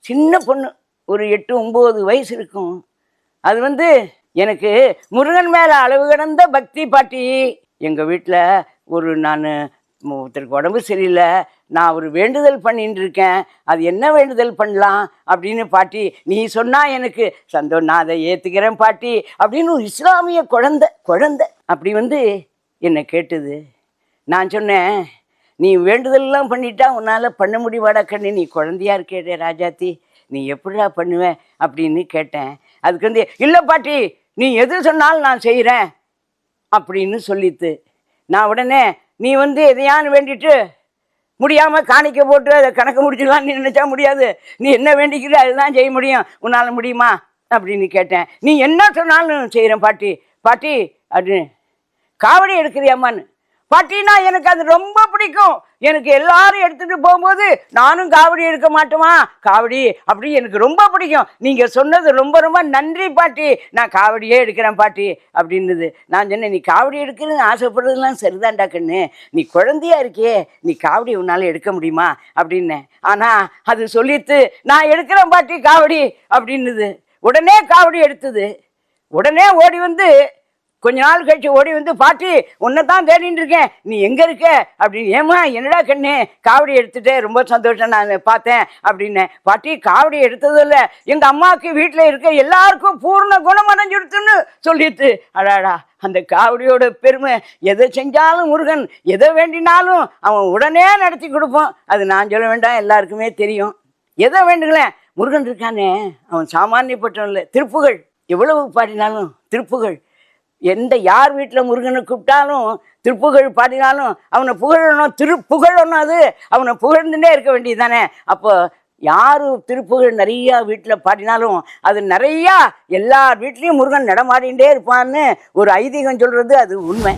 சின்ன பொண்ணு, ஒரு 8 9 வயசு இருக்கும். அது வந்து எனக்கு முருகன் மேலே அளவு கடந்த பக்தி பாட்டி. எங்கள் வீட்டில் நான் ஒருத்தருக்கு உடம்பு சரியில்லை, நான் ஒரு வேண்டுதல் பண்ணிட்டு இருக்கேன், அது என்ன வேண்டுதல் பண்ணலாம் அப்படின்னு பாட்டி நீ சொன்னால் எனக்கு சந்தோஷம், நான் அதை ஏற்றுக்கிறேன் பாட்டி அப்படின்னு ஒரு இஸ்லாமிய குழந்தை அப்படி வந்து என்னை கேட்டுது. நான் சொன்னேன், நீ வேண்டுதல்லாம் பண்ணிட்டா உன்னால் பண்ண முடிவாடா கண்ணு, நீ குழந்தையா இருக்கே ராஜாத்தி, நீ எப்படிடா பண்ணுவேன் அப்படின்னு கேட்டேன். அதுக்கு வந்து இல்லை பாட்டி, நீ எது சொன்னாலும் நான் செய்கிறேன் அப்படின்னு சொல்லித்து. நான் உடனே நீ வந்து எதையான்னு வேண்டிட்டு முடியாமல் காணிக்க போட்டு அதை கணக்கு முடிச்சுக்கலான்னு நினச்சா முடியாது, நீ என்ன வேண்டிக்கிற அதுதான் செய்ய முடியும், உன்னால் முடியுமா அப்படின்னு கேட்டேன். நீ என்ன சொன்னாலும் செய்கிறேன் பாட்டி பாட்டி அப்படின்னு. காவடி எடுக்கிறியாம்மான்னு. பாட்டினா எனக்கு அது ரொம்ப பிடிக்கும், எனக்கு எல்லாரும் எடுத்துகிட்டு போகும்போது நானும் காவடி எடுக்க மாட்டோமா, காவடி அப்படி எனக்கு ரொம்ப பிடிக்கும், நீங்கள் சொன்னது ரொம்ப ரொம்ப நன்றி பாட்டி, நான் காவடியே எடுக்கிறேன் பாட்டி அப்படின்னுது. நான் சொன்னேன், நீ காவடி எடுக்கிறதுன்னு ஆசைப்படுறதுலாம் சரிதான்டா கண்ணு, நீ குழந்தையா இருக்கியே, நீ காவடி உன்னால் எடுக்க முடியுமா அப்படின்னேன். ஆனால் அது சொல்லித்து நான் எடுக்கிறேன் பாட்டி காவடி அப்படின்னுது. உடனே காவடி எடுத்தது. உடனே ஓடி வந்து கொஞ்ச நாள் கழிச்சு ஓடி வந்து, பாட்டி உன்னை தான் தேடின்னு இருக்கேன், நீ எங்கே இருக்க அப்படின்னு. ஏமா என்னடா கண்ணு, காவடி எடுத்துட்டே ரொம்ப சந்தோஷம் நான் பார்த்தேன் அப்படின்னேன். பாட்டி காவடி எடுத்ததில்லை, எங்கள் அம்மாவுக்கு வீட்டில் இருக்க எல்லாருக்கும் பூர்ண குணம் அடைஞ்சுடுத்துன்னு சொல்லிட்டு. அடாடா, அந்த காவடியோட பெருமை, எதை செஞ்சாலும் முருகன் எதை வேண்டினாலும் அவன் உடனே நடத்தி கொடுப்பான். அது நான் சொல்ல வேண்டாம், எல்லாருக்குமே தெரியும். எதை வேண்டுங்களேன், முருகன் இருக்கானே அவன் சாமானியப்பட்டவன் இல்லை. திருப்புகழ் எவ்வளவு பாடினாலும் திருப்புகழ், யார் வீட்டில் முருகனை கூப்பிட்டாலும் திருப்புகழ் பாடினாலும் அவனை புகழணும், திருப்புகழணும், அது அவனை புகழ்ந்துட்டே இருக்க வேண்டியது தானே. அப்போ யார் திருப்புகழ் நிறையா வீட்டில் பாடினாலும் அது நிறையா எல்லார் வீட்லேயும் முருகன் நடமாடிகிட்டே இருப்பான்னு ஒரு ஐதீகம் சொல்கிறது, அது உண்மை.